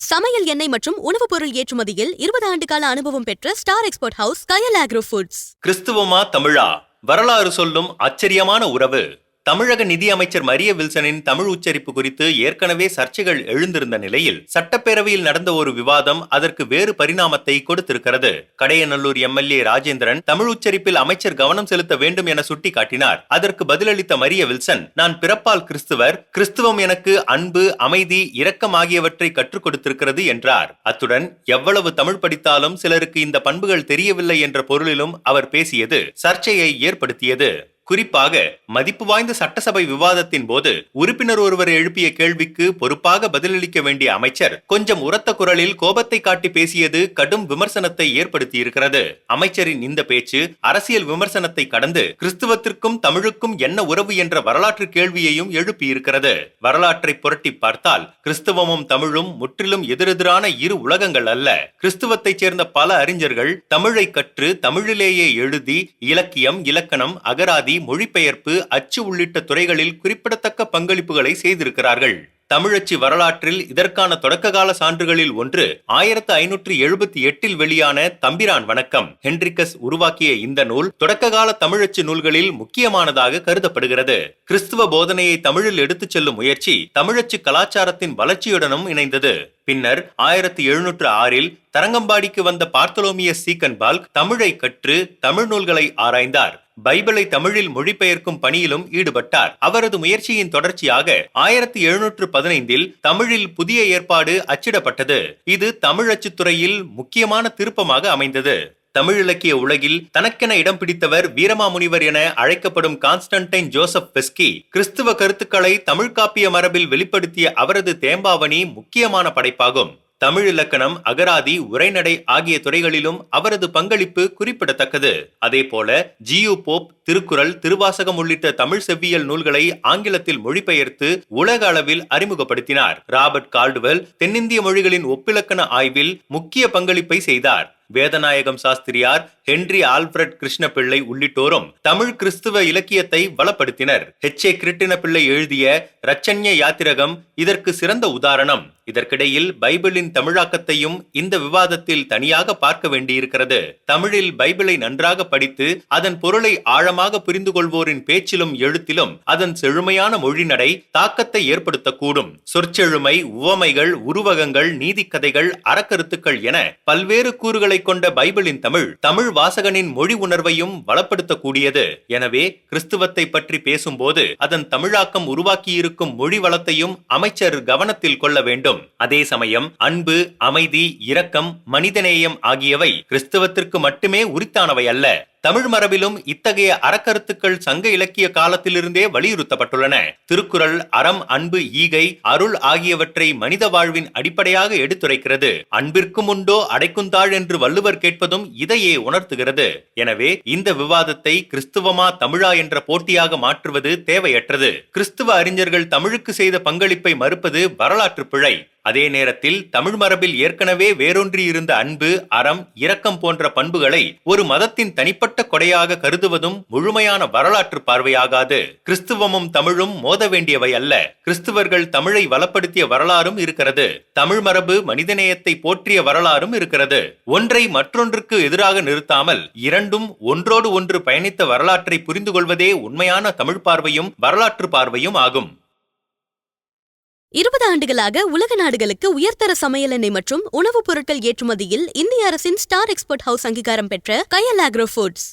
சமையல் எண்ணெய் மற்றும் உணவுப் பொருள் ஏற்றுமதியில் 20 ஆண்டு கால அனுபவம் பெற்ற ஸ்டார் எக்ஸ்போர்ட் ஹவுஸ் கயல் ஆக்ரோ ஃபுட்ஸ். கிறிஸ்துவமா தமிழா? வரலாறு சொல்லும் ஆச்சரியமான உறவு. தமிழக நிதி அமைச்சர் மரிய வில்சனின் தமிழ் உச்சரிப்பு குறித்து ஏற்கனவே சர்ச்சைகள் எழுந்திருந்த நிலையில் சட்டப்பேரவையில் நடந்த ஒரு விவாதம் அதற்கு வேறு பரிணாமத்தை கொடுத்திருக்கிறது. கடையநல்லூர் எம்எல்ஏ ராஜேந்திரன் தமிழ் உச்சரிப்பில் அமைச்சர் கவனம் செலுத்த வேண்டும் என சுட்டிக்காட்டினார். அதற்கு பதிலளித்த மரிய வில்சன், நான் பிறப்பால் கிறிஸ்துவர், கிறிஸ்துவம் எனக்கு அன்பு, அமைதி, இரக்கம் ஆகியவற்றை கற்றுக் கொடுத்திருக்கிறது என்றார். அத்துடன் எவ்வளவு தமிழ் படித்தாலும் சிலருக்கு இந்த பண்புகள் தெரியவில்லை என்ற பொருளிலும் அவர் பேசியது சர்ச்சையை ஏற்படுத்தியது. குறிப்பாக மதிப்பு வாய்ந்த சட்டசபை விவாதத்தின் போது உறுப்பினர் ஒருவர் எழுப்பிய கேள்விக்கு பொறுப்பாக பதிலளிக்க வேண்டிய அமைச்சர் கொஞ்சம் உரத்த குரலில் கோபத்தை காட்டி பேசியது கடும் விமர்சனத்தை ஏற்படுத்தியிருக்கிறது. அமைச்சரின் இந்த பேச்சு அரசியல் விமர்சனத்தை கடந்து கிறிஸ்துவத்திற்கும் தமிழுக்கும் என்ன உறவு என்ற வரலாற்று கேள்வியையும் எழுப்பியிருக்கிறது. வரலாற்றை புரட்டி பார்த்தால் கிறிஸ்துவமும் தமிழும் முற்றிலும் எதிரெதிரான இரு உலகங்கள் அல்ல. கிறிஸ்துவத்தைச் சேர்ந்த பல அறிஞர்கள் தமிழை கற்று தமிழிலேயே எழுதி இலக்கியம், இலக்கணம், அகராதி, மொழிபெயர்ப்பு, அச்சு உள்ளிட்ட துறைகளில் குறிப்பிடத்தக்க பங்களிப்புகளை செய்திருக்கிறார்கள். தமிழச்சி வரலாற்றில் இதற்கான தொடக்ககால சான்றுகளில் ஒன்று 1578 வெளியான தம்பிரான் வணக்கம். ஹென்ரிகஸ் உருவாக்கிய இந்த நூல் தொடக்ககால தமிழச்சு நூல்களில் முக்கியமானதாக கருதப்படுகிறது. கிறிஸ்துவ போதனையை தமிழில் எடுத்துச் செல்லும் முயற்சி தமிழச்சு கலாச்சாரத்தின் வளர்ச்சியுடனும் இணைந்தது. பின்னர் 1706 தரங்கம்பாடிக்கு வந்த பார்த்தலோமியஸ் சீக்கன்பால்க் தமிழை கற்று தமிழ் நூல்களை ஆராய்ந்தார். பைபிளை தமிழில் மொழிபெயர்க்கும் பணியிலும் ஈடுபட்டார். அவரது முயற்சியின் தொடர்ச்சியாக 1715 தமிழில் புதிய ஏற்பாடு அச்சிடப்பட்டது. இது தமிழ் அச்சுத்துறையில் முக்கியமான திருப்பமாக அமைந்தது. தமிழ் இலக்கிய உலகில் தனக்கென இடம் பிடித்தவர் வீரமாமுனிவர் என அழைக்கப்படும் கான்ஸ்டன்டைன் ஜோசப் பெஸ்கி கிறிஸ்துவ கருத்துக்களை தமிழ் காப்பிய மரபில் வெளிப்படுத்திய அவரது தேம்பாவணி முக்கியமான படைப்பாகும். தமிழ் இலக்கணம், அகராதி, உரைநடை ஆகிய துறைகளிலும் அவரது பங்களிப்பு குறிப்பிடத்தக்கது. அதே போல ஜியு போப் திருக்குறள், திருவாசகம் உள்ளிட்ட தமிழ் செவ்வியல் நூல்களை ஆங்கிலத்தில் மொழிபெயர்த்து உலக அளவில் அறிமுகப்படுத்தினார். ராபர்ட் கால்டுவெல் தென்னிந்திய மொழிகளின் ஒப்பிலக்கண ஆய்வில் முக்கிய பங்களிப்பை செய்தார். வேதநாயகம் சாஸ்திரியார், ஹென்றி ஆல்ஃபிரட் கிருஷ்ணபிள்ளை உள்ளிட்டோரும் தமிழ் கிறிஸ்துவ இலக்கியத்தை வளப்படுத்தினர். H.A. கிருட்டின பிள்ளை எழுதிய இரட்சண்ய யாத்திரகம் இதற்கு சிறந்த உதாரணம். இதற்கிடையில் பைபிளின் தமிழாக்கத்தையும் இந்த விவாதத்தில் தனியாக பார்க்க வேண்டியிருக்கிறது. தமிழில் பைபிளை நன்றாக படித்து அதன் பொருளை ஆழமாக புரிந்து கொள்வோரின் பேச்சிலும் எழுத்திலும் அதன் செழுமையான மொழிநடை தாக்கத்தை ஏற்படுத்தக்கூடும். சொற்செழுமை, உவமைகள், உருவகங்கள், நீதிக்கதைகள், அறக்கருத்துக்கள் என பல்வேறு கூறுகளை கொண்ட பைபிளின் தமிழ் வாசகனின் மொழி உணர்வையும் வளப்படுத்தக்கூடியது. எனவே கிறிஸ்துவத்தை பற்றி பேசும்போது அதன் தமிழாக்கம் உருவாக்கியிருக்கும் மொழி வளத்தையும் அமைச்சர் கவனத்தில் கொள்ள வேண்டும். அதே சமயம் அன்பு, அமைதி, இரக்கம், மனிதநேயம் ஆகியவை கிறிஸ்துவத்திற்கு மட்டுமே உரித்தானவை அல்ல. தமிழ் மரபிலும் இத்தகைய அறக்கருத்துக்கள் சங்க இலக்கிய காலத்திலிருந்தே வலியுறுத்தப்பட்டுள்ளன. திருக்குறள் அறம், அன்பு, ஈகை, அருள் ஆகியவற்றை மனித வாழ்வின் அடிப்படையாக எடுத்துரைக்கிறது. அன்பிற்கும் உண்டோ அடைக்குந்தாள் என்று வள்ளுவர் கேட்பதும் இதையே உணர்த்துகிறது. எனவே இந்த விவாதத்தை கிறிஸ்துவமா தமிழா என்ற போட்டியாக மாற்றுவது தேவையற்றது. கிறிஸ்துவ அறிஞர்கள் தமிழுக்கு செய்த பங்களிப்பை மறுப்பது வரலாற்று பிழை. அதே நேரத்தில் தமிழ் மரபில் ஏற்கனவே வேரூன்றி இருந்த அன்பு, அறம், இரக்கம் போன்ற பண்புகளை ஒரு மதத்தின் தனிப்பட்ட கொடையாக கருதுவதும் முழுமையான வரலாற்று பார்வையாகாது. கிறிஸ்துவமும் தமிழும் மோத வேண்டியவை அல்ல. கிறிஸ்துவர்கள் தமிழை வளப்படுத்திய வரலாறும் இருக்கிறது. தமிழ் மரபு மனிதநேயத்தை போற்றிய வரலாறும் இருக்கிறது. ஒன்றை மற்றொன்றுக்கு எதிராக நிறுத்தாமல் இரண்டும் ஒன்றோடு ஒன்று பயணித்த வரலாற்றை புரிந்து கொள்வதே உண்மையான தமிழ் பார்வையும் வரலாற்று பார்வையும் ஆகும். 20 ஆண்டுகளாக உலக நாடுகளுக்கு உயர்தர சமையல் எண்ணெய் மற்றும் உணவுப் பொருட்கள் ஏற்றுமதியில் இந்திய அரசின் ஸ்டார் எக்ஸ்போர்ட் ஹவுஸ் அங்கீகாரம் பெற்ற கயல் ஆக்ரோ ஃபுட்ஸ்.